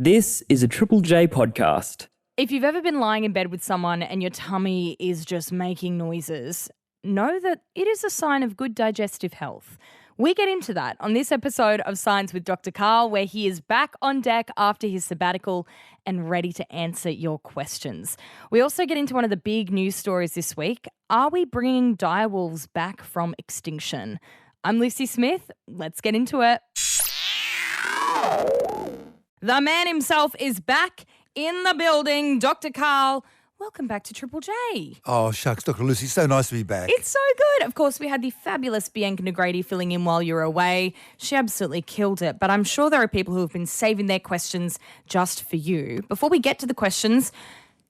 This is a Triple J podcast. If you've ever been lying in bed with someone and your tummy is just making noises, know that it is a sign of good digestive health. We get into that on this episode of Science with Dr. Karl, where he is back on deck after his sabbatical and ready to answer your questions. We also get into one of the big news stories this week. Are we bringing direwolves back from extinction? I'm Lucy Smith. Let's get into it. The man himself is back in the building. Dr. Karl, welcome back to Triple J. Oh, shucks, Dr. Lucy, so nice to be back. It's so good. Of course, we had the fabulous Bianca Negrete filling in while you were away. She absolutely killed it, but I'm sure there are people who have been saving their questions just for you. Before we get to the questions,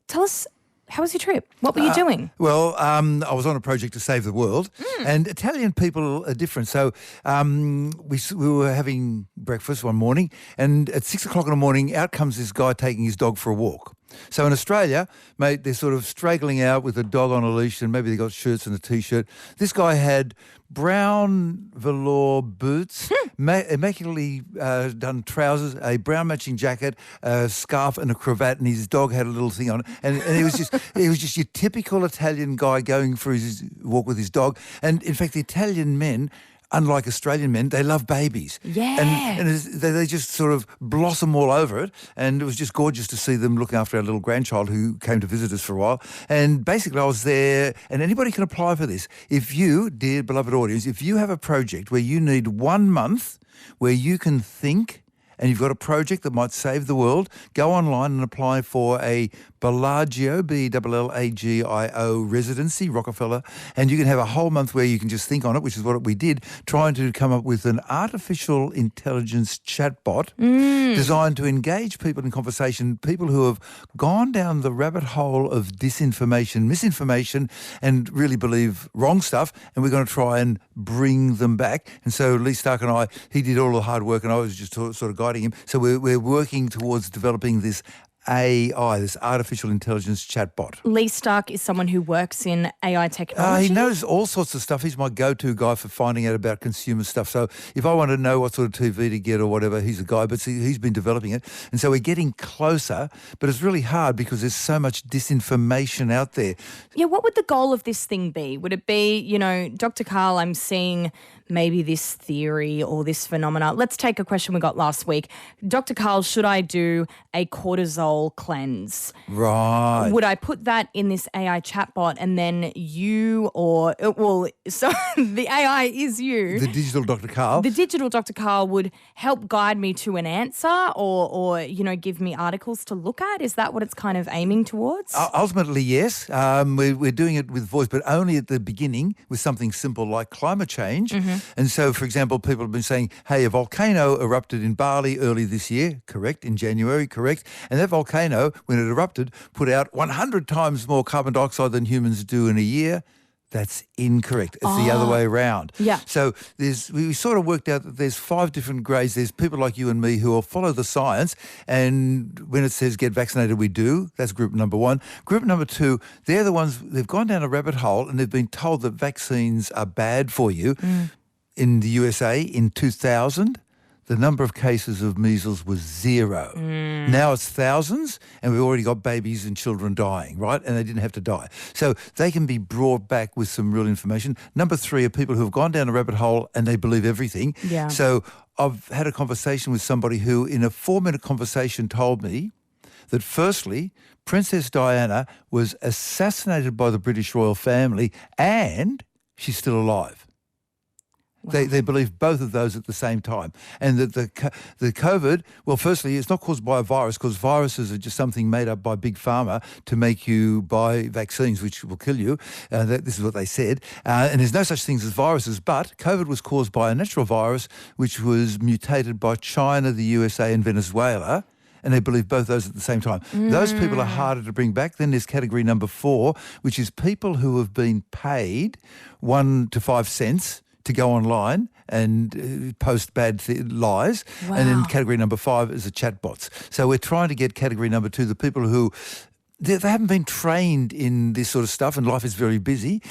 tell us, how was your trip? What were you doing? Well, I was on a project to save the world, and Italian people are different. So we were having breakfast one morning, and at 6 o'clock in the morning, out comes this guy taking his dog for a walk. So in Australia, mate, they're sort of straggling out with a dog on a leash, and maybe they got shirts and a T-shirt. This guy had brown velour boots, immaculately done trousers, a brown matching jacket, a scarf and a cravat, and his dog had a little thing on it. And it was just your typical Italian guy going for his walk with his dog. And in fact, the Italian men, unlike Australian men, they love babies. Yeah. And they just sort of blossom all over it. And it was just gorgeous to see them looking after our little grandchild who came to visit us for a while. And basically I was there, and anybody can apply for this. If you, dear beloved audience, if you have a project where you need 1 month where you can think and you've got a project that might save the world, go online and apply for a Bellagio, Bellagio residency, Rockefeller, and you can have a whole month where you can just think on it, which is what we did, trying to come up with an artificial intelligence chatbot designed to engage people in conversation, people who have gone down the rabbit hole of disinformation, misinformation, and really believe wrong stuff, and we're going to try and bring them back. And so Lee Stark and I, he did all the hard work, and I was just sort of guiding him. So we're working towards developing this AI, this artificial intelligence chatbot. Lee Stark is someone who works in AI technology. He knows all sorts of stuff. He's my go-to guy for finding out about consumer stuff. So if I want to know what sort of TV to get or whatever, he's the guy. But see, he's been developing it. And so we're getting closer, but it's really hard because there's so much disinformation out there. Yeah, what would the goal of this thing be? Would it be, Dr. Karl, I'm seeing maybe this theory or this phenomena. Let's take a question we got last week. Dr. Karl, should I do a cortisol cleanse? Right. Would I put that in this AI chatbot and then so the AI is you. The digital Dr. Karl. The digital Dr. Karl would help guide me to an answer or give me articles to look at? Is that what it's kind of aiming towards? Ultimately, yes. We're doing it with voice, but only at the beginning with something simple like climate change. And so, for example, people have been saying, hey, a volcano erupted in Bali early this year, correct, in January, correct, and that volcano, when it erupted, put out 100 times more carbon dioxide than humans do in a year. That's incorrect. It's the other way around. Yeah. So we sort of worked out that there's 5 different grades. There's people like you and me who will follow the science, and when it says get vaccinated, we do. That's group number 1. Group number 2, they're the ones, they've gone down a rabbit hole and they've been told that vaccines are bad for you. In the USA, in 2000, the number of cases of measles was 0. Now it's thousands, and we've already got babies and children dying, right? And they didn't have to die. So they can be brought back with some real information. Number 3 are people who have gone down a rabbit hole and they believe everything. Yeah. So I've had a conversation with somebody who, in a 4-minute conversation, told me that firstly, Princess Diana was assassinated by the British royal family and she's still alive. Wow. They believe both of those at the same time. And that the COVID, well, firstly, it's not caused by a virus, because viruses are just something made up by Big Pharma to make you buy vaccines, which will kill you. This is what they said. And there's no such things as viruses, but COVID was caused by a natural virus, which was mutated by China, the USA and Venezuela. And they believe both those at the same time. Those people are harder to bring back. Then there's category number 4, which is people who have been paid 1 to 5 cents to go online and post bad lies. Wow. And then category number 5 is the chatbots. So we're trying to get category number 2, the people who they haven't been trained in this sort of stuff, and life is very busy,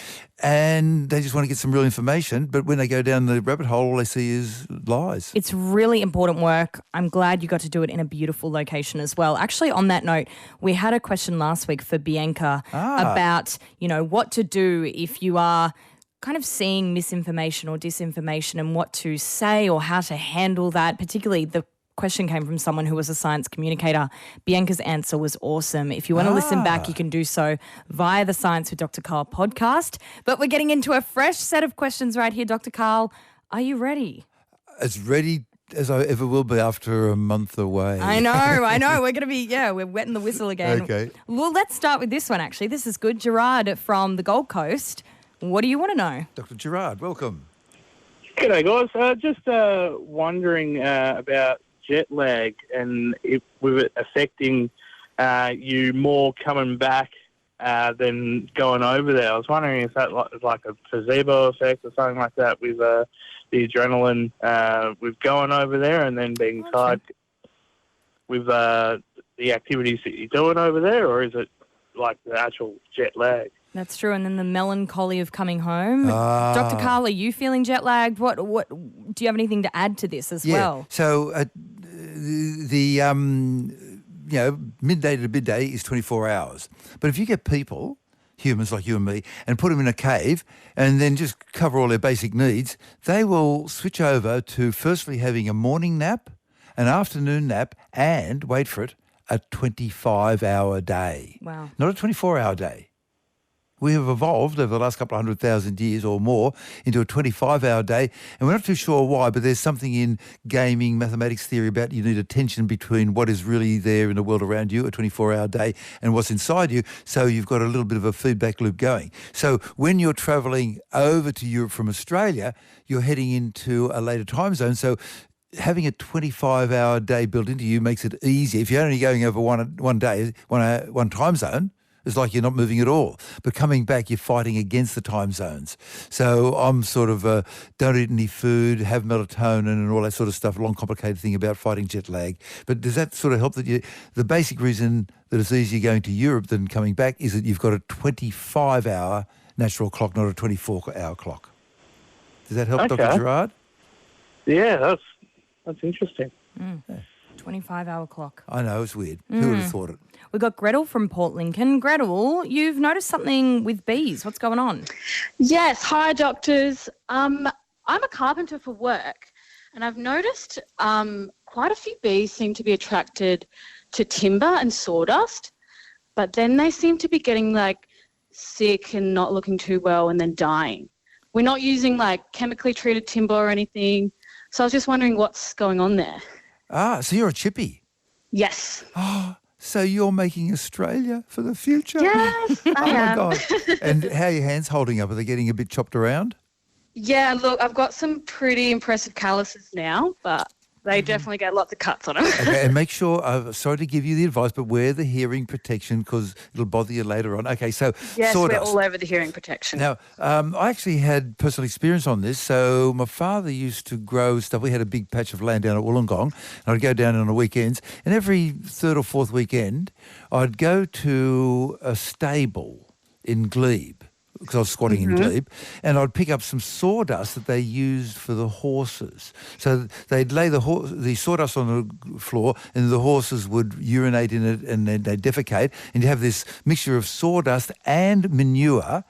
and they just want to get some real information. But when they go down the rabbit hole, all they see is lies. It's really important work. I'm glad you got to do it in a beautiful location as well. Actually, on that note, we had a question last week for Bianca about, what to do if you are kind of seeing misinformation or disinformation and what to say or how to handle that. Particularly, the question came from someone who was a science communicator. Bianca's answer was awesome. If you want to listen back, you can do so via the Science with Dr. Karl podcast. But we're getting into a fresh set of questions right here, Dr. Karl. Are you ready? As ready as I ever will be after a month away. I know. We're going to be, we're wetting the whistle again. Okay. Well, let's start with this one, actually. This is good. Gerard from the Gold Coast. What do you want to know? Dr. Gerard, welcome. G'day, guys. Just wondering about jet lag and if with it affecting you more coming back than going over there. I was wondering if that is like a placebo effect or something like that with the adrenaline with going over there and then being tied with the activities that you're doing over there, or is it like the actual jet lag? That's true. And then the melancholy of coming home. Dr. Karl, are you feeling jet lagged? What do you have anything to add to this as well? So midday to midday is 24 hours. But if you get people, humans like you and me, and put them in a cave and then just cover all their basic needs, they will switch over to firstly having a morning nap, an afternoon nap, and, wait for it, a 25-hour day. Wow. Not a 24-hour day. We have evolved over the last couple of 100,000 years or more into a 25-hour day, and we're not too sure why, but there's something in gaming, mathematics theory about you need a tension between what is really there in the world around you, a 24-hour day, and what's inside you, so you've got a little bit of a feedback loop going. So when you're travelling over to Europe from Australia, you're heading into a later time zone, so having a 25-hour day built into you makes it easy. If you're only going over one day, one time zone, it's like you're not moving at all. But coming back, you're fighting against the time zones. So I'm sort of don't eat any food, have melatonin and all that sort of stuff, a long, complicated thing about fighting jet lag. But does that sort of help? The basic reason that it's easier going to Europe than coming back is that you've got a 25-hour natural clock, not a 24-hour clock. Does that help, Okay. Dr. Gerard? Yeah, that's interesting. 25-hour clock. I know, it's weird. Who would have thought it? We've got Gretel from Port Lincoln. Gretel, you've noticed something with bees. What's going on? Yes, hi doctors. I'm a carpenter for work, and I've noticed quite a few bees seem to be attracted to timber and sawdust, but then they seem to be getting like sick and not looking too well and then dying. We're not using like chemically treated timber or anything, so I was just wondering what's going on there. So you're a chippy. Yes. So you're making Australia for the future? Yes, I am. Oh, my God. And how are your hands holding up? Are they getting a bit chopped around? Yeah, look, I've got some pretty impressive calluses now, but they definitely get lots of cuts on them. Okay, and make sure, sorry to give you the advice, but wear the hearing protection because it'll bother you later on. Okay, so Yes, sawdust. we're all over the hearing protection. Now, I actually had personal experience on this. So my father used to grow stuff. We had a big patch of land down at Wollongong, and I'd go down on the weekends. And every third or fourth weekend, I'd go to a stable in Glebe, because I was squatting in Glebe, and I'd pick up some sawdust that they used for the horses. So they'd lay the sawdust on the floor, and the horses would urinate in it, and then they'd defecate, and you have this mixture of sawdust and manure,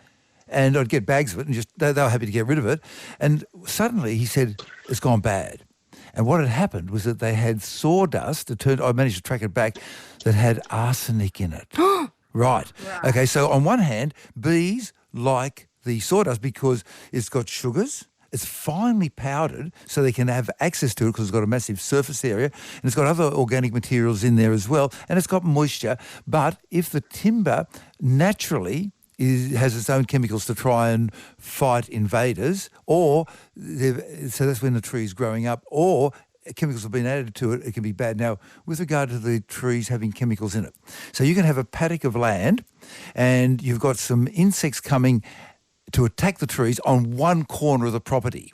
and I'd get bags of it, and they were happy to get rid of it. And suddenly he said, it's gone bad. And what had happened was that they had sawdust, I managed to track it back, that had arsenic in it. Right. Okay, so on one hand, bees like the sawdust because it's got sugars, it's finely powdered so they can have access to it because it's got a massive surface area, and it's got other organic materials in there as well, and it's got moisture. But if the timber naturally has its own chemicals to try and fight invaders, so that's when the tree is growing up, or chemicals have been added to it, it can be bad. Now, with regard to the trees having chemicals in it, so you can have a paddock of land and you've got some insects coming to attack the trees on one corner of the property.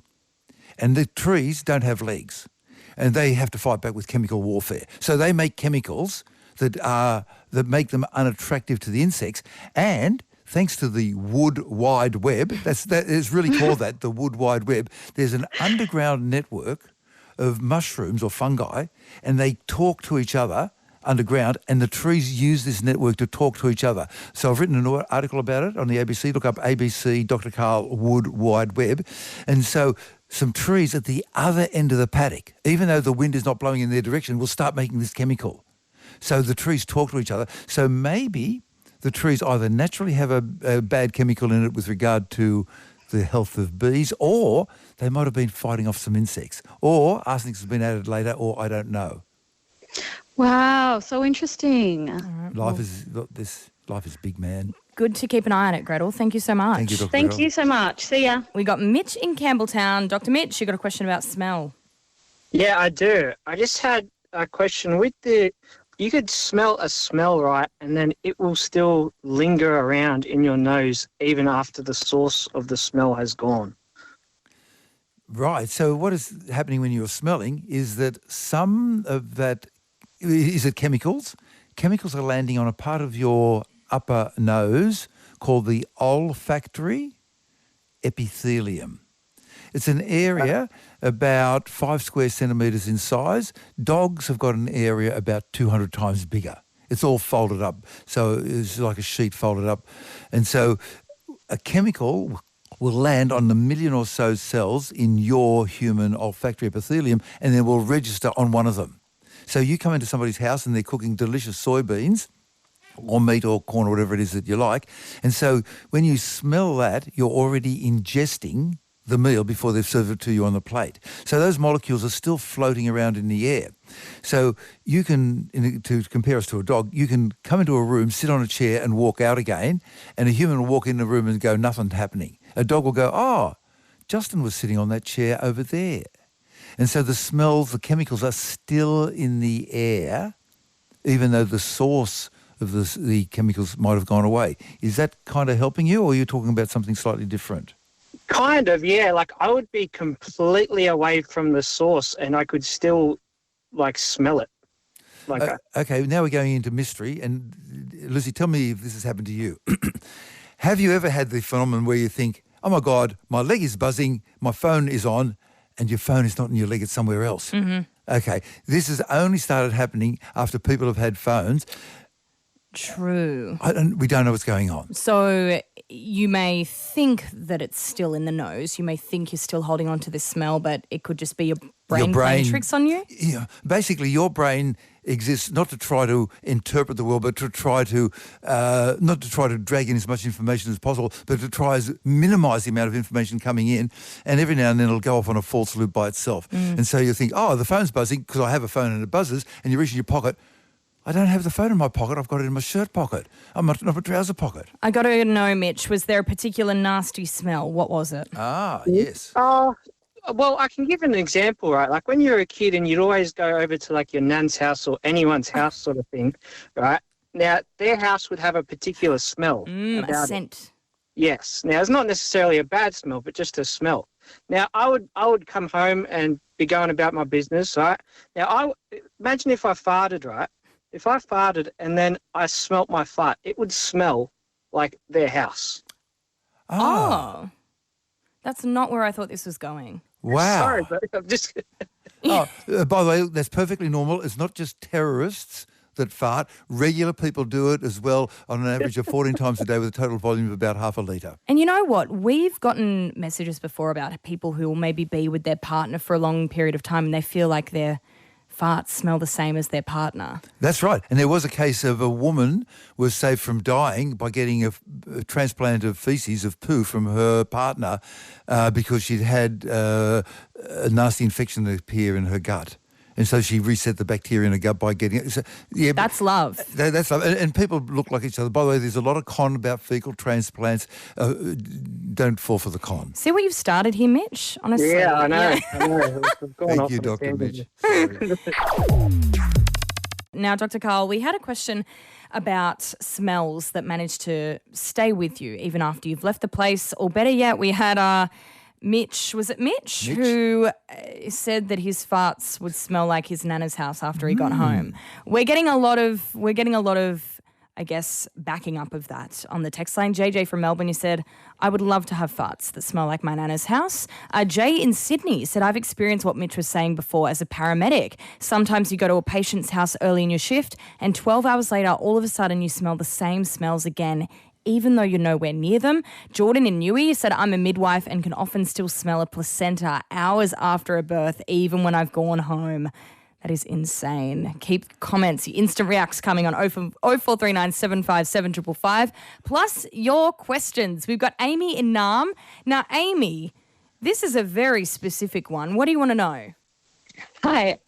And the trees don't have legs and they have to fight back with chemical warfare. So they make chemicals that make them unattractive to the insects. And thanks to the Wood Wide Web, that is really called that, the Wood Wide Web, there's an underground network of mushrooms or fungi, and they talk to each other underground, and the trees use this network to talk to each other. So I've written an article about it on the ABC. Look up ABC Dr. Karl Wood Wide Web. And so some trees at the other end of the paddock, even though the wind is not blowing in their direction, will start making this chemical. So the trees talk to each other. So maybe the trees either naturally have a bad chemical in it with regard to the health of bees, or they might have been fighting off some insects, or arsenic has been added later, or I don't know. Wow, so interesting. Life is big, man. Good to keep an eye on it, Gretel. Thank you so much. Thank you, Dr. Thank Gretel. you so much. See ya. We got Mitch in Campbelltown. Dr. Mitch, you got a question about smell. Yeah, I do. I just had a question with you could smell a smell, right, and then it will still linger around in your nose even after the source of the smell has gone. Right. So what is happening when you're smelling is that some of that, is it chemicals? Chemicals are landing on a part of your upper nose called the olfactory epithelium. It's an area about 5 square centimetres in size. Dogs have got an area about 200 times bigger. It's all folded up. So it's like a sheet folded up. And so a chemical will land on the million or so cells in your human olfactory epithelium, and then will register on one of them. So you come into somebody's house and they're cooking delicious soybeans or meat or corn or whatever it is that you like. And so when you smell that, you're already ingesting the meal before they've served it to you on the plate. So those molecules are still floating around in the air. So you can, to compare us to a dog, you can come into a room, sit on a chair and walk out again, and a human will walk in the room and go, nothing's happening. A dog will go, oh, Justin was sitting on that chair over there. And so the smells, the chemicals are still in the air, even though the source of the chemicals might have gone away. Is that kind of helping you, or are you talking about something slightly different? Kind of, yeah. Like I would be completely away from the source and I could still smell it. Okay, now we're going into mystery. And Lucy, tell me if this has happened to you. Have you ever had the phenomenon where you think, oh my God, my leg is buzzing, my phone is on, and your phone is not in your leg, it's somewhere else? Mm-hmm. Okay, this has only started happening after people have had phones. True. We don't know what's going on. So you may think that it's still in the nose. You may think you're still holding on to this smell, but it could just be your brain playing tricks on you. Yeah, basically your brain exists not to try to interpret the world, but to try to, not to try to drag in as much information as possible, but to try to minimise the amount of information coming in, and every now and then it'll go off on a false loop by itself. And so you think, oh, the phone's buzzing because I have a phone and it buzzes, and you reach in your pocket, I don't have the phone in my pocket, I've got it in my shirt pocket. I'm not in my trouser pocket. I got to know, Mitch, was there a particular nasty smell? What was it? Yes. Well, I can give an example, right? Like when you were a kid and you'd always go over to your nan's house or anyone's house sort of thing, right? Now, their house would have a particular smell. A scent. Yes. Now, it's not necessarily a bad smell, but just a smell. Now, I would come home and be going about my business, right? Now, imagine if I farted, right? If I farted and then I smelt my fart, it would smell like their house. Oh. That's not where I thought this was going. Wow. Sorry, but I'm just... By the way, that's perfectly normal. It's not just terrorists that fart. Regular people do it as well on an average of 14 times a day with a total volume of about half a litre. And you know what? We've gotten messages before about people who will maybe be with their partner for a long period of time and they feel like their farts smell the same as their partner. That's right. And there was a case of a woman was saved from dying by getting a transplant of feces, of poo, from her partner because she'd had a nasty infection appear in her gut. And so she reset the bacteria in her gut by getting it. So, yeah, that's love. That's love. And people look like each other. By the way, there's a lot of con about fecal transplants. Don't fall for the con. See what you've started here, Mitch? Honestly. Yeah, I know. I know. Thank you, Dr. Mitch. Now, Dr. Karl, we had a question about smells that manage to stay with you even after you've left the place. Or better yet, we had Mitch, was it Mitch? Who said that his farts would smell like his nana's house after he got home. We're getting a lot of, I guess, backing up of that on the text line. JJ from Melbourne, you said, I would love to have farts that smell like my nana's house. Jay in Sydney said, I've experienced what Mitch was saying before as a paramedic. Sometimes you go to a patient's house early in your shift and 12 hours later, all of a sudden you smell the same smells again, even though you're nowhere near them. Jordan in Newey said, I'm a midwife and can often still smell a placenta hours after a birth, even when I've gone home. That is insane. Keep comments, your instant reacts coming on 0439 757 555, plus your questions. We've got Amy in Naarm. Now, Amy, this is a very specific one. What do you want to know? Hi.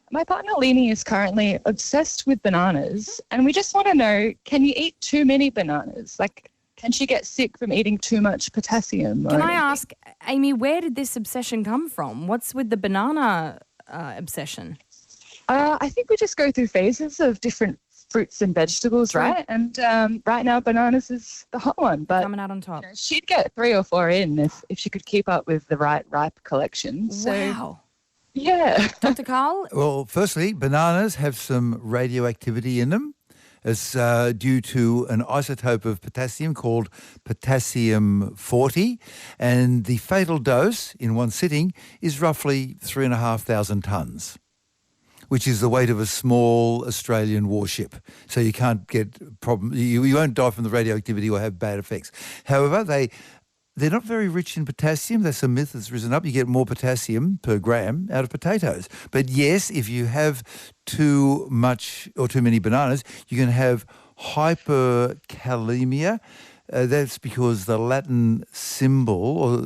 My partner Leni is currently obsessed with bananas, and we just want to know, can you eat too many bananas? Like, can she get sick from eating too much potassium? Can I ask, Amy, where did this obsession come from? What's with the banana obsession? I think we just go through phases of different fruits and vegetables, right? And right now, bananas is the hot one. But coming out on top. She'd get 3 or 4 in if she could keep up with the right ripe collection. So, wow. Yeah. Dr. Karl? Well, firstly, bananas have some radioactivity in them. It's due to an isotope of potassium called potassium-40, and the fatal dose in one sitting is roughly 3,500 tonnes, which is the weight of a small Australian warship. So you can't get you won't die from the radioactivity or have bad effects. However, they're not very rich in potassium. That's a myth that's risen up. You get more potassium per gram out of potatoes. But yes, if you have too much or too many bananas, you can have hyperkalemia. That's because the Latin symbol or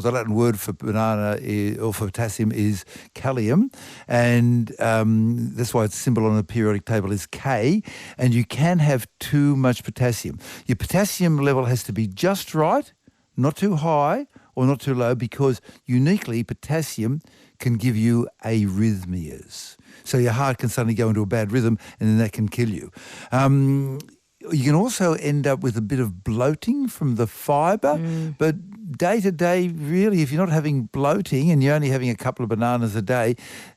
the Latin word for banana or for potassium is kalium, and that's why its symbol on the periodic table is K. And you can have too much potassium. Your potassium level has to be just right, not too high or not too low, because uniquely potassium can give you arrhythmias. So your heart can suddenly go into a bad rhythm, and then that can kill you. You can also end up with a bit of bloating from the fibre, but day to day, really, if you're not having bloating and you're only having a couple of bananas a day,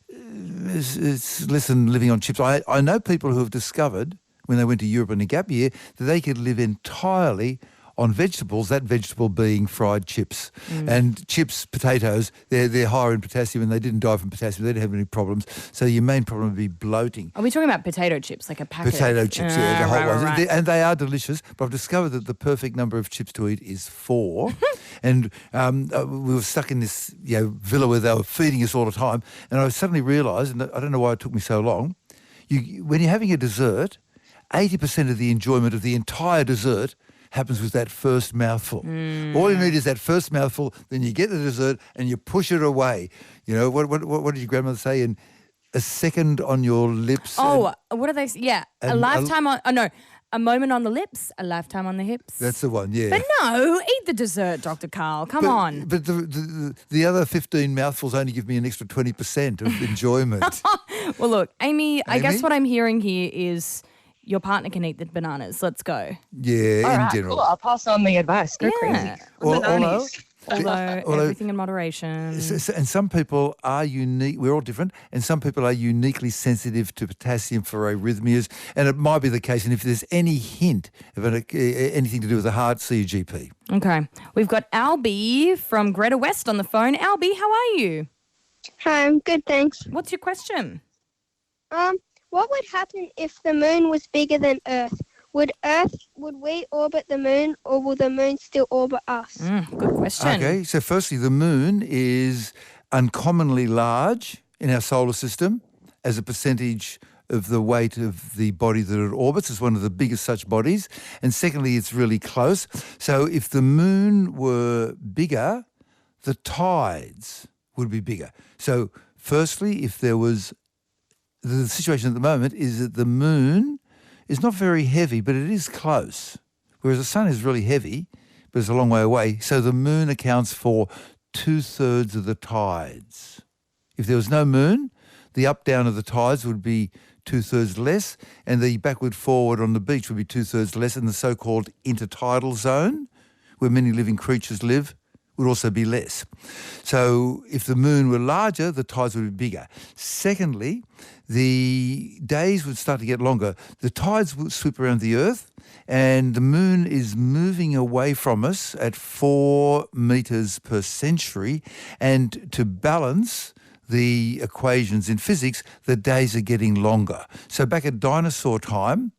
it's less than living on chips. I know people who have discovered, when they went to Europe in a gap year, that they could live entirely on vegetables, that vegetable being fried chips. And chips, potatoes, they're higher in potassium, and they didn't die from potassium. They didn't have any problems. So your main problem would be bloating. Are we talking about potato chips, like a packet? Potato chips, yeah, the hot ones. Right. And they are delicious, but I've discovered that the perfect number of chips to eat is 4. And we were stuck in this villa where they were feeding us all the time, and I suddenly realised, and I don't know why it took me so long, when you're having a dessert, 80% of the enjoyment of the entire dessert happens with that first mouthful. All you need is that first mouthful, then you get the dessert and you push it away. You know, what did your grandmother say? And a second on your lips. Oh, what do they say? Yeah, a lifetime on... Oh, no. A moment on the lips, a lifetime on the hips. That's the one, yeah. But no, eat the dessert, Dr. Karl. Come on. But the other 15 mouthfuls only give me an extra 20% of enjoyment. Well, look, Amy, I guess what I'm hearing here is your partner can eat the bananas. Let's go. Yeah, in general. Cool. I'll pass on the advice. Go crazy. Although everything in moderation. And some people are unique. We're all different. And some people are uniquely sensitive to potassium for arrhythmias. And it might be the case. And if there's any hint of anything to do with the heart, see your GP. Okay. We've got Albie from Greta West on the phone. Albie, how are you? Hi, I'm good, thanks. What's your question? What would happen if the moon was bigger than Earth? Would we orbit the moon, or will the moon still orbit us? Good question. Okay, so firstly, the moon is uncommonly large in our solar system as a percentage of the weight of the body that it orbits. It's one of the biggest such bodies. And secondly, it's really close. So if the moon were bigger, the tides would be bigger. So firstly, if there was... The situation at the moment is that the moon is not very heavy, but it is close. Whereas the sun is really heavy, but it's a long way away. So the moon accounts for 2/3 of the tides. If there was no moon, the up-down of the tides would be 2/3 less, and the backward-forward on the beach would be 2/3 less in the so-called intertidal zone, where many living creatures live, would also be less. So if the moon were larger, the tides would be bigger. Secondly, the days would start to get longer. The tides would sweep around the Earth, and the moon is moving away from us at 4 metres per century. And to balance the equations in physics, the days are getting longer. So back at dinosaur time,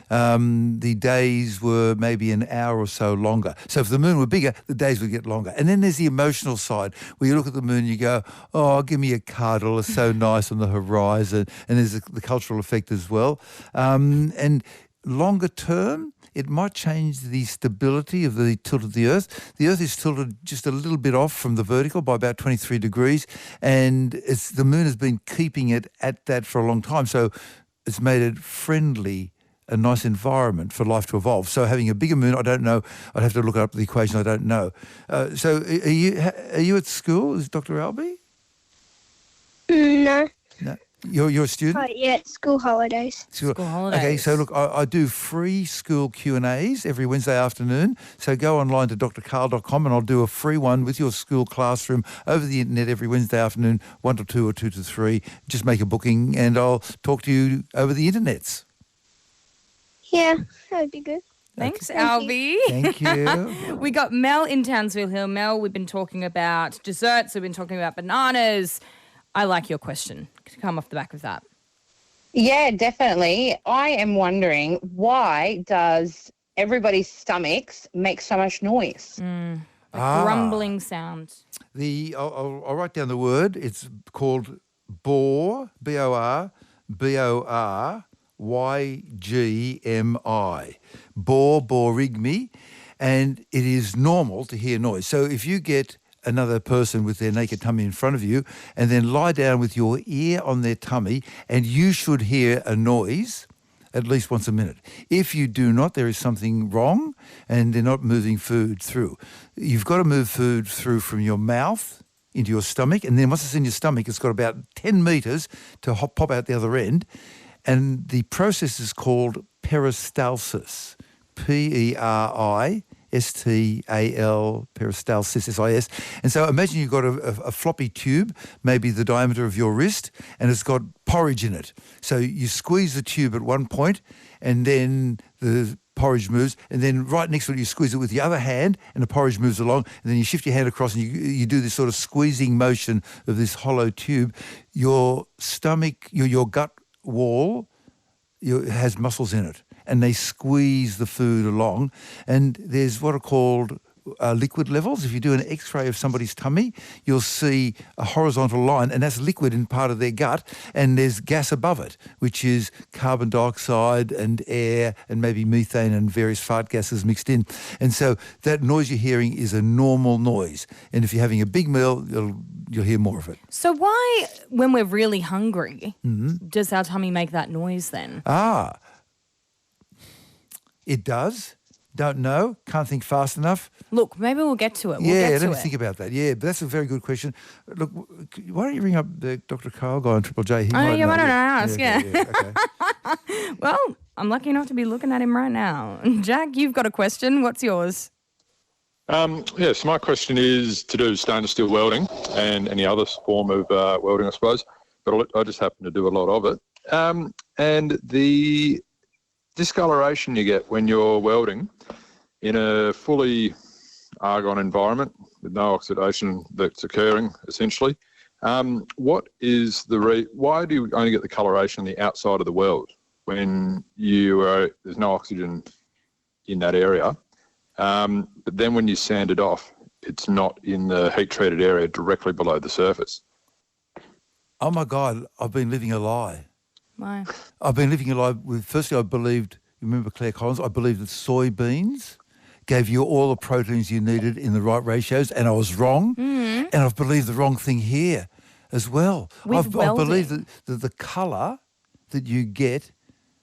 the days were maybe an hour or so longer. So if the moon were bigger, the days would get longer. And then there's the emotional side, where you look at the moon and you go, oh, give me a cuddle, it's so nice on the horizon. And there's the cultural effect as well. And longer term, it might change the stability of the tilt of the Earth. The Earth is tilted just a little bit off from the vertical by about 23 degrees, and the moon has been keeping it at that for a long time. So it's made it friendly, a nice environment for life to evolve. So having a bigger moon, I don't know. I'd have to look up the equation. I don't know. So are you at school? Is Dr. Albee? No. No. You're a student? Oh, yeah, it's school holidays. School holidays. Okay, so look, I do free school Q&As every Wednesday afternoon. So go online to drkarl.com and I'll do a free one with your school classroom over the internet every Wednesday afternoon, 1 to 2 or 2 to 3. Just make a booking and I'll talk to you over the internets. Yeah, that would be good. Thanks, Thank Albie. Thank you. We got Mel in Townsville Hill. Mel, we've been talking about desserts. We've been talking about bananas. I like your question. Come off the back of that. Yeah, definitely. I am wondering, why does everybody's stomachs make so much noise? Grumbling sound. I'll write down the word. It's called bore, B-O-R, B-O-R-Y-G-M-I. Borborygmi. And it is normal to hear noise. So if you get another person with their naked tummy in front of you and then lie down with your ear on their tummy, and you should hear a noise at least once a minute. If you do not, there is something wrong and they're not moving food through. You've got to move food through from your mouth into your stomach, and then once it's in your stomach, it's got about 10 metres to pop out the other end. And the process is called peristalsis. P-E-R-I-S-T-A-L, peristalsis, S-I-S. And so imagine you've got a floppy tube, maybe the diameter of your wrist, and it's got porridge in it. So you squeeze the tube at one point, and then the porridge moves, and then right next to it you squeeze it with the other hand, and the porridge moves along, and then you shift your hand across, and you do this sort of squeezing motion of this hollow tube. Your stomach, your gut wall has muscles in it, and they squeeze the food along. And there's what are called liquid levels. If you do an X-ray of somebody's tummy, you'll see a horizontal line, and that's liquid in part of their gut, and there's gas above it, which is carbon dioxide and air and maybe methane and various fart gases mixed in. And so that noise you're hearing is a normal noise. And if you're having a big meal, you'll hear more of it. So why, when we're really hungry, does our tummy make that noise then? It does. Don't know. Can't think fast enough. Look, maybe we'll get to it. Let me think about that. Yeah, but that's a very good question. Look, why don't you ring up the Dr. Karl guy on Triple J? Why don't I ask? Yeah. Okay. Well, I'm lucky enough to be looking at him right now. Jack, you've got a question. What's yours? Yes, my question is to do with stainless steel welding and any other form of welding, I suppose. But I just happen to do a lot of it. And the discoloration you get when you're welding in a fully argon environment with no oxidation that's occurring, essentially. What is why do you only get the coloration on the outside of the weld when there's no oxygen in that area? But then when you sand it off, it's not in the heat-treated area directly below the surface. Oh, my God, I've been living a lie. Why? I've been living a lie with, firstly, I believed, you remember Claire Collins, I believed that soybeans gave you all the proteins you needed in the right ratios, and I was wrong. And I've believed the wrong thing here as well. I've believed that the colour that you get,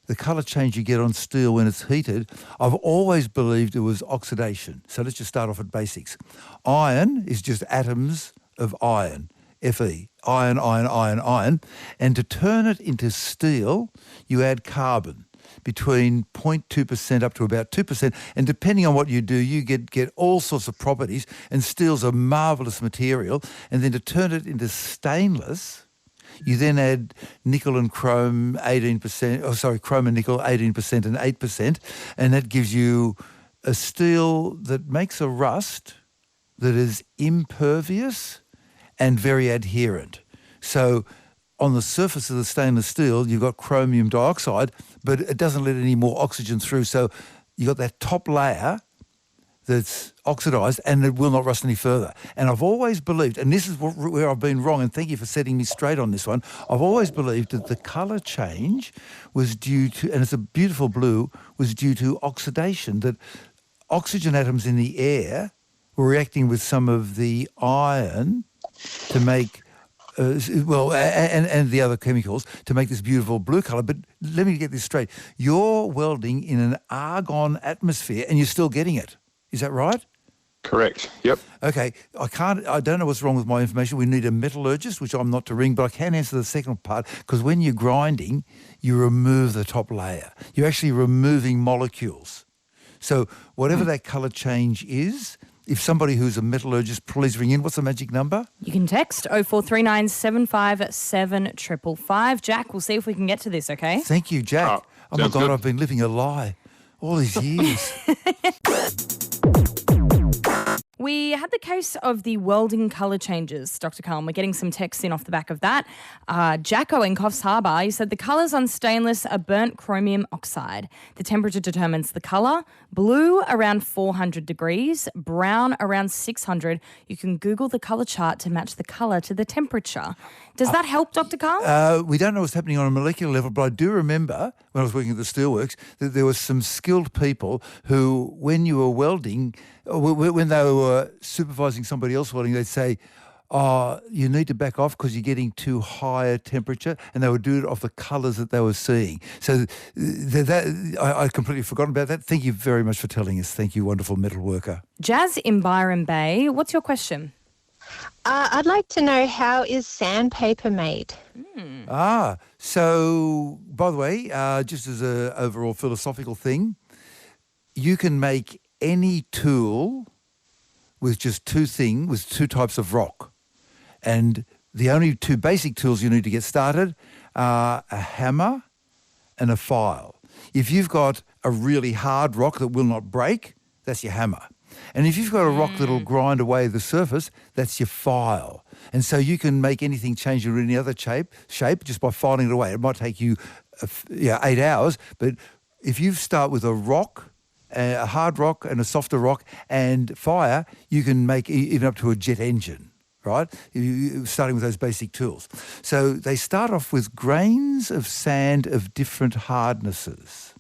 the colour change you get on steel when it's heated, I've always believed it was oxidation. So let's just start off at basics. Iron is just atoms of iron. Fe, iron. And to turn it into steel, you add carbon. between 0.2% up to about 2%. And depending on what you do, you get all sorts of properties. And steel's a marvellous material. And then to turn it into stainless, you then add nickel and chrome 18%, chrome and nickel 18% and 8%. And that gives you a steel that makes a rust that is impervious and very adherent. So on the surface of the stainless steel, you've got chromium dioxide, but it doesn't let any more oxygen through. So you've got that top layer that's oxidised and it will not rust any further. And I've always believed, and this is where I've been wrong, and thank you for setting me straight on this one, I've always believed that the colour change was due to, and it's a beautiful blue, was due to oxidation, that oxygen atoms in the air were reacting with some of the iron to make and the other chemicals to make this beautiful blue colour. But let me get this straight. You're welding in an argon atmosphere and you're still getting it. Is that right? Correct. Yep. Okay. I don't know what's wrong with my information. We need a metallurgist, which I'm not to ring, but I can answer the second part, because when you're grinding, you remove the top layer. You're actually removing molecules. So whatever that colour change is, if somebody who's a metallurgist, please ring in. What's the magic number? You can text 0439 757 555. Jack, we'll see if we can get to this, okay? Thank you, Jack. Oh my God, good. I've been living a lie all these years. We had the case of the welding colour changes, Dr. Karl. We're getting some texts in off the back of that. Jacko in Coffs Harbour, he said the colours on stainless are burnt chromium oxide. The temperature determines the colour. Blue around 400 degrees, brown around 600. You can Google the colour chart to match the colour to the temperature. Does that help, Dr. Karl? We don't know what's happening on a molecular level, but I do remember when I was working at the steelworks that there were some skilled people who, when you were welding, when they were supervising somebody else welding, they'd say, you need to back off because you're getting too high a temperature, and they would do it off the colours that they were seeing. So I completely forgotten about that. Thank you very much for telling us. Thank you, wonderful metal worker. Jazz in Byron Bay, what's your question? I'd like to know, how is sandpaper made? So, by the way, just as an overall philosophical thing, you can make any tool with just two types of rock. And the only two basic tools you need to get started are a hammer and a file. If you've got a really hard rock that will not break, that's your hammer. And if you've got a rock that'll grind away the surface, that's your file. And so you can make anything change in any other shape just by filing it away. It might take you 8 hours, but if you start with a rock, a hard rock and a softer rock and fire, you can make even up to a jet engine, right? Starting with those basic tools. So they start off with grains of sand of different hardnesses.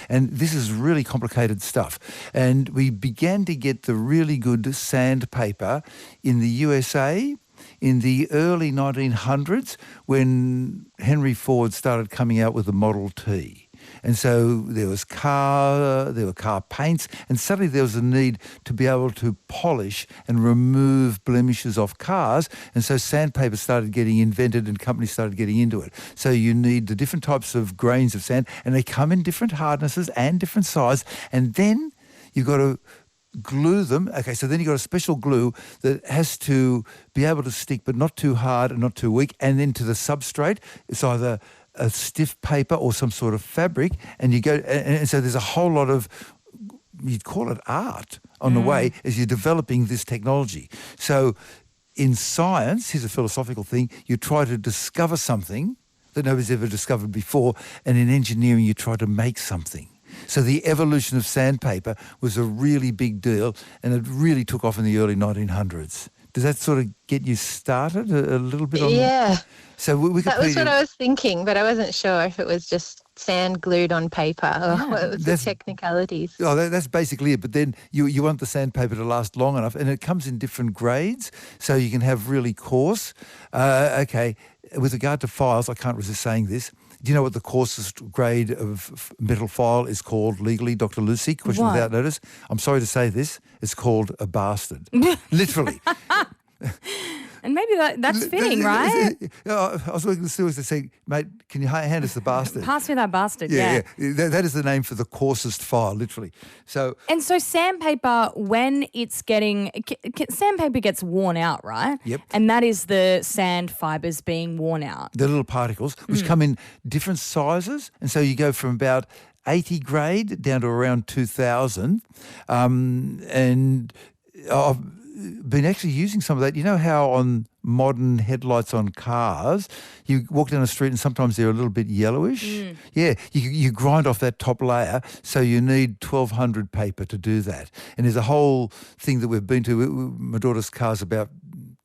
And this is really complicated stuff. And we began to get the really good sandpaper in the USA in the early 1900s when Henry Ford started coming out with the Model T. And so there were car paints, and suddenly there was a need to be able to polish and remove blemishes off cars. And so sandpaper started getting invented and companies started getting into it. So you need the different types of grains of sand, and they come in different hardnesses and different size. And then you've got to glue them. Okay, so then you've got a special glue that has to be able to stick but not too hard and not too weak. And then to the substrate, it's either a stiff paper or some sort of fabric, and you go, and so there's a whole lot of, you'd call it art on the way as you're developing this technology. So in science, here's a philosophical thing, you try to discover something that nobody's ever discovered before, and in engineering you try to make something. So the evolution of sandpaper was a really big deal, and it really took off in the early 1900s. Does that sort of get you started a little bit on that? Yeah. So we that was what I was thinking, but I wasn't sure if it was just sand glued on paper or what was the technicalities. Oh, that's basically it. But then you want the sandpaper to last long enough, and it comes in different grades, so you can have really coarse. Okay, with regard to files, I can't resist saying this. Do you know what the coarsest grade of metal file is called legally, Dr. Lucy? Question without notice. I'm sorry to say this. It's called a bastard. Literally. And maybe that's fitting, right? I was working with the stewards. They say, mate, can you hand us the bastard? Pass me that bastard, Yeah. That is the name for the coarsest file, literally. So sandpaper, when it's sandpaper gets worn out, right? Yep. And that is the sand fibers being worn out. the little particles, which come in different sizes. And so you go from about 80 grade down to around 2000. And I've been actually using some of that. You know how on modern headlights on cars, you walk down the street and sometimes they're a little bit yellowish? Yeah, you grind off that top layer, so you need 1200 paper to do that. And there's a whole thing that we've been to. My daughter's car's about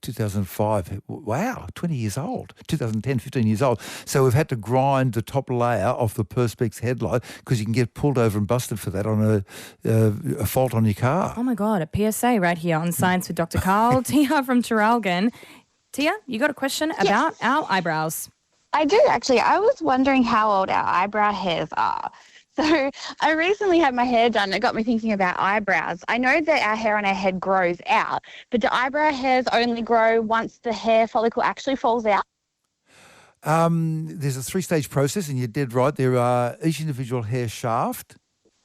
2005. Wow, 20 years old. 2010, 15 years old. So we've had to grind the top layer off the Perspex headlight because you can get pulled over and busted for that on a fault on your car. Oh my God, a PSA right here on Science with Dr. Karl. Tia from Traralgon. Tia, you got a question about our eyebrows? I do, actually. I was wondering how old our eyebrow hairs are. So I recently had my hair done. It got me thinking about eyebrows. I know that our hair on our head grows out, but do eyebrow hairs only grow once the hair follicle actually falls out? There's a 3-stage process, and you're dead right. Each individual hair shaft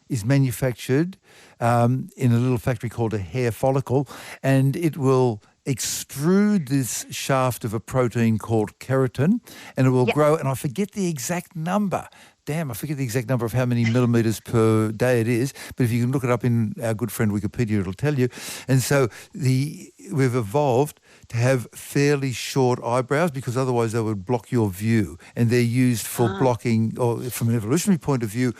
is manufactured in a little factory called a hair follicle, and it will extrude this shaft of a protein called keratin, and it will grow, and I forget the exact number. I forget the exact number of how many millimetres per day it is, but if you can look it up in our good friend Wikipedia, it'll tell you. And so we've evolved to have fairly short eyebrows because otherwise they would block your view. And they're used for blocking, or from an evolutionary point of view,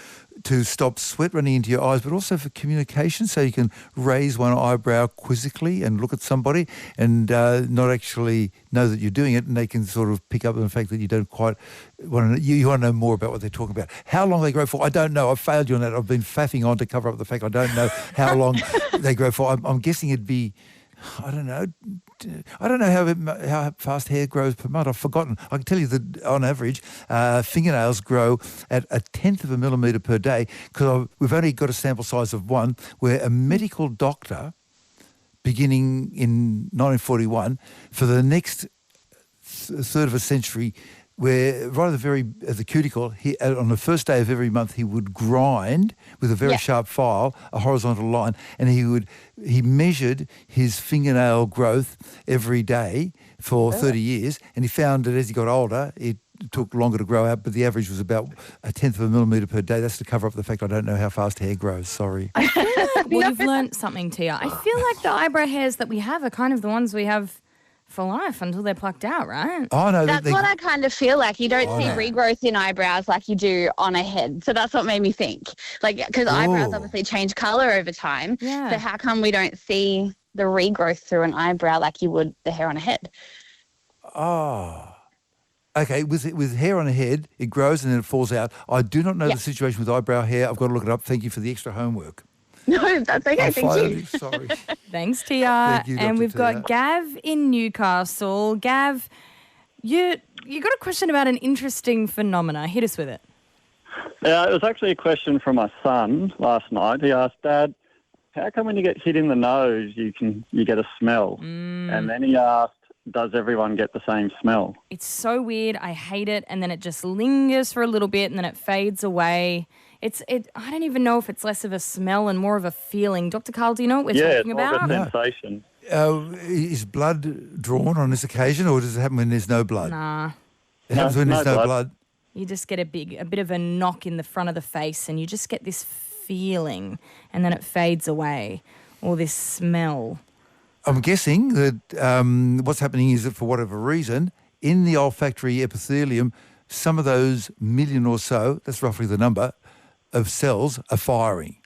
to stop sweat running into your eyes, but also for communication, so you can raise one eyebrow quizzically and look at somebody and not actually know that you're doing it, and they can sort of pick up on the fact that you don't quite want to. You want to know more about what they're talking about. How long they grow for, I don't know. I've failed you on that. I've been faffing on to cover up the fact I don't know how long they grow for. I'm guessing it'd be, I don't know how fast hair grows per month. I've forgotten. I can tell you that on average, fingernails grow at 1/10 of a millimetre per day, because we've only got a sample size of one, where a medical doctor, beginning in 1941, for the next third of a century, where right at the cuticle, on the first day of every month, he would grind with a very sharp file a horizontal line, and he measured his fingernail growth every day for 30 years, and he found that as he got older, it took longer to grow out, but the average was about 1/10 of a millimetre per day. That's to cover up the fact I don't know how fast hair grows. Sorry. I feel like you've learnt something, Tia. I feel like the eyebrow hairs that we have are kind of the ones we have for life until they're plucked out, right? Oh, no. That's what I kind of feel like. You don't see regrowth in eyebrows like you do on a head. So that's what made me think. Because eyebrows obviously change colour over time. Yeah. So how come we don't see the regrowth through an eyebrow like you would the hair on a head? Oh. Okay, with hair on a head, it grows and then it falls out. I do not know the situation with eyebrow hair. I've got to look it up. Thank you for the extra homework. No, that's okay. Thank you. Sorry. Thanks, Tia. Thank you, and Dr. we've Tia. got Gav in Newcastle. Gav, you got a question about an interesting phenomena. Hit us with it. Yeah, it was actually a question from my son last night. He asked, Dad, how come when you get hit in the nose you get a smell? And then he asked, does everyone get the same smell? It's so weird. I hate it. And then it just lingers for a little bit and then it fades away. I don't even know if it's less of a smell and more of a feeling. Dr. Karl, do you know what we're talking about? Yeah, it's more of a sensation. Is blood drawn on this occasion, or does it happen when there's no blood? Nah. It happens when there's no blood. You just get a bit of a knock in the front of the face and you just get this feeling and then it fades away, or this smell. I'm guessing that what's happening is that for whatever reason, in the olfactory epithelium, some of those million or so, that's roughly the number, of cells are firing.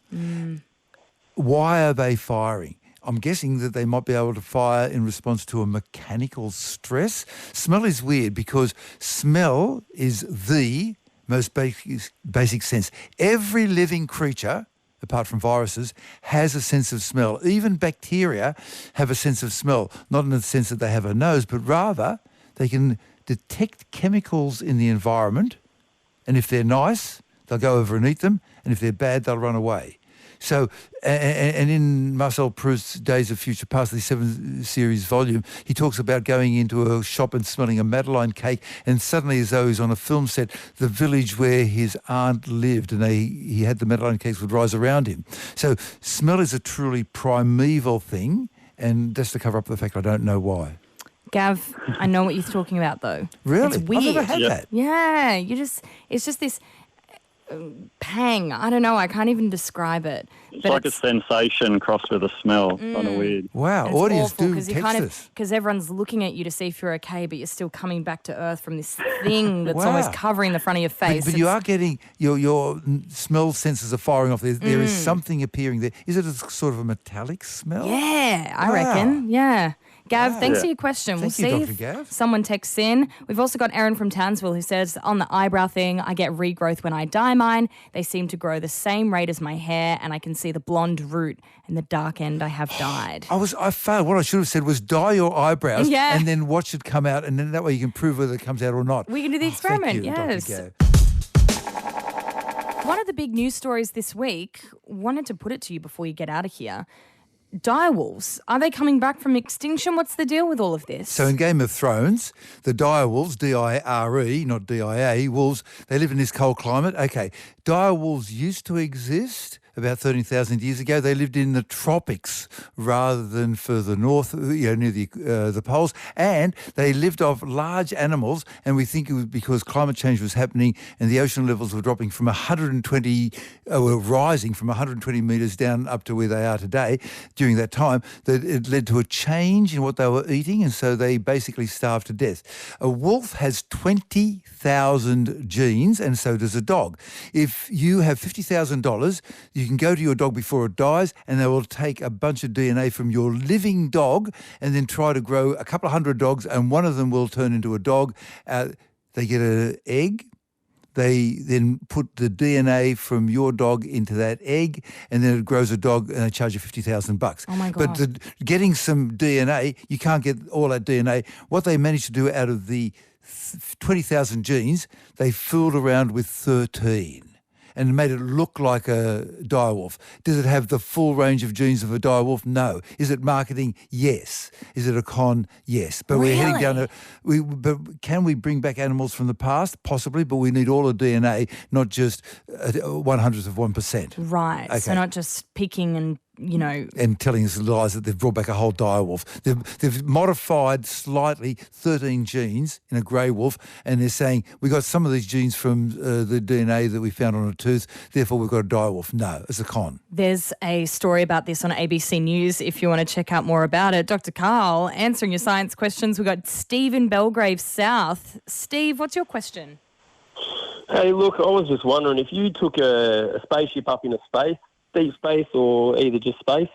Why are they firing? I'm guessing that they might be able to fire in response to a mechanical stress. Smell is weird because smell is the most basic sense. Every living creature, apart from viruses, has a sense of smell. Even bacteria have a sense of smell, not in the sense that they have a nose, but rather they can detect chemicals in the environment, and if they're nice, they'll go over and eat them, and if they're bad, they'll run away. So, and in Marcel Proust's Days of Future Past, the 7 series volume, he talks about going into a shop and smelling a Madeleine cake, and suddenly, as though he's on a film set, the village where his aunt lived, and he had the Madeleine cakes would rise around him. So, smell is a truly primeval thing, and just to cover up the fact I don't know why. Gav, I know what you're talking about, though. Really? It's weird. I've never had that. Yeah, it's just this pang. I don't know. I can't even describe it. It's like a sensation crossed with a smell. Kind of weird. Wow, And audience, do because text us. because everyone's looking at you to see if you're okay, but you're still coming back to earth from this thing that's Wow. almost covering the front of your face. But you are getting, your smell senses are firing off. There is something appearing there. Is it a sort of a metallic smell? Yeah, I Wow. reckon. Yeah. Gav, Wow. thanks Yeah. for your question. Thank we'll you, see Dr. if Gav. someone texts in. We've also got Erin from Townsville who says, on the eyebrow thing, I get regrowth when I dye mine. They seem to grow the same rate as my hair, and I can see the blonde root and the dark end I have dyed. I failed. What I should have said was dye your eyebrows Yeah. and then watch it come out, and then that way you can prove whether it comes out or not. We can do the experiment, Thank you, yes. Dr. Gav. One of the big news stories this week, wanted to put it to you before you get out of here. Direwolves, are they coming back from extinction? What's the deal with all of this? So in Game of Thrones, the direwolves, D-I-R-E, not D-I-A, wolves, they live in this cold climate. Okay, direwolves used to exist about 13,000 years ago. They lived in the tropics rather than further north, near the poles. And they lived off large animals, and we think it was because climate change was happening and the ocean levels were dropping from 120, were rising from 120 metres down up to where they are today during that time, that it led to a change in what they were eating, and so they basically starved to death. A wolf has 20,000 genes, and so does a dog. If you have $50,000, you can go to your dog before it dies, and they will take a bunch of DNA from your living dog and then try to grow a couple of hundred dogs, and one of them will turn into a dog. They get an egg. They then put the DNA from your dog into that egg, and then it grows a dog, and they charge you $50,000. Oh my God. But getting some DNA, you can't get all that DNA. What they managed to do out of the 20,000 genes, they fooled around with 13. And made it look like a direwolf. Does it have the full range of genes of a direwolf? No. Is it marketing? Yes. Is it a con? Yes. But we're heading down but can we bring back animals from the past? Possibly, but we need all the DNA, not just 0.01%. Right. Okay. So not just picking and, and telling us lies that they've brought back a whole direwolf. They've modified slightly 13 genes in a grey wolf, and they're saying we got some of these genes from the DNA that we found on a tooth, therefore we've got a direwolf. No, it's a con. There's a story about this on ABC News if you want to check out more about it. Dr. Karl, answering your science questions. We've got Steve in Belgrave South. Steve, what's your question? Hey, look, I was just wondering if you took a spaceship up into space, deep space or either just space,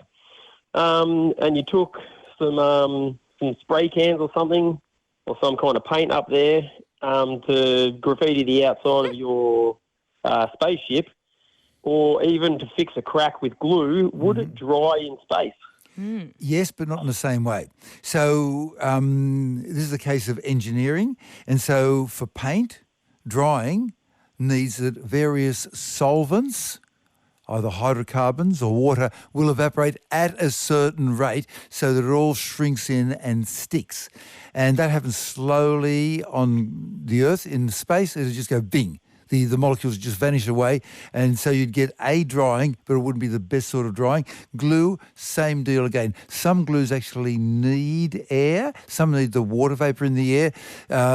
and you took some spray cans or something, or some kind of paint up there to graffiti the outside of your spaceship, or even to fix a crack with glue, would it dry in space? Yes, but not in the same way. So this is a case of engineering, and so for paint, drying needs that various solvents, either hydrocarbons or water, will evaporate at a certain rate so that it all shrinks in and sticks. And that happens slowly on the Earth. In space, it'll just go bing. The molecules just vanish away, and so you'd get a drying, but it wouldn't be the best sort of drying. Glue, same deal again. Some glues actually need air, some need the water vapour in the air.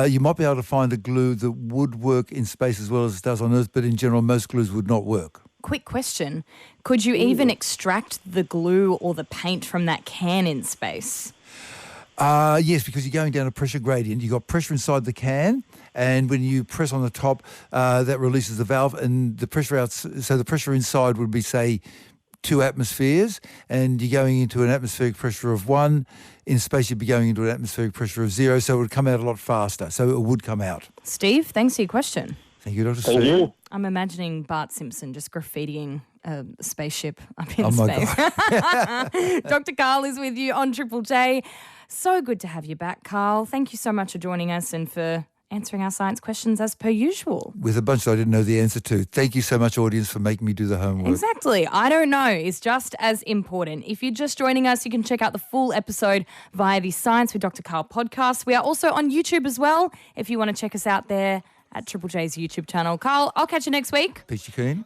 You might be able to find a glue that would work in space as well as it does on Earth, but in general, most glues would not work. Quick question. Could you even extract the glue or the paint from that can in space? Yes, because you're going down a pressure gradient. You've got pressure inside the can, and when you press on the top, that releases the valve, and the pressure out. So the pressure inside would be, say, 2 atmospheres, and you're going into an atmospheric pressure of 1. In space, you'd be going into an atmospheric pressure of 0, so it would come out a lot faster. So it would come out. Steve, thanks for your question. Thank you, Dr. Thank Steve. you. I'm imagining Bart Simpson just graffitiing a spaceship up in Oh, my space. Dr. Karl is with you on Triple J. So good to have you back, Karl. Thank you so much for joining us and for answering our science questions as per usual. With a bunch that I didn't know the answer to. Thank you so much, audience, for making me do the homework. Exactly. I don't know is just as important. If you're just joining us, you can check out the full episode via the Science with Dr. Karl podcast. We are also on YouTube as well, if you want to check us out there at Triple J's YouTube channel. Karl, I'll catch you next week. Peachy Keen.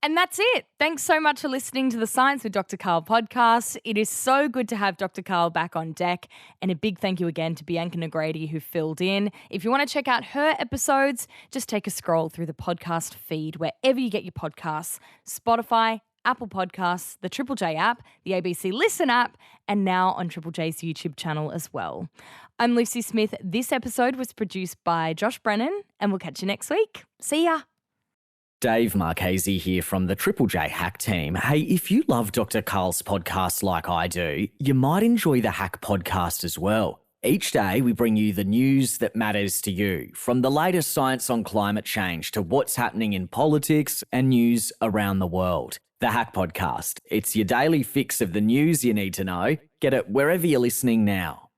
And that's it. Thanks so much for listening to the Science with Dr. Karl podcast. It is so good to have Dr. Karl back on deck. And a big thank you again to Bianca Negrady who filled in. If you want to check out her episodes, just take a scroll through the podcast feed wherever you get your podcasts. Spotify, Apple Podcasts, the Triple J app, the ABC Listen app, and now on Triple J's YouTube channel as well. I'm Lucy Smith. This episode was produced by Josh Brennan, and we'll catch you next week. See ya. Dave Marchese here from the Triple J Hack team. Hey, if you love Dr. Karl's podcast like I do, you might enjoy the Hack podcast as well. Each day we bring you the news that matters to you, from the latest science on climate change to what's happening in politics and news around the world. The Hack podcast. It's your daily fix of the news you need to know. Get it wherever you're listening now.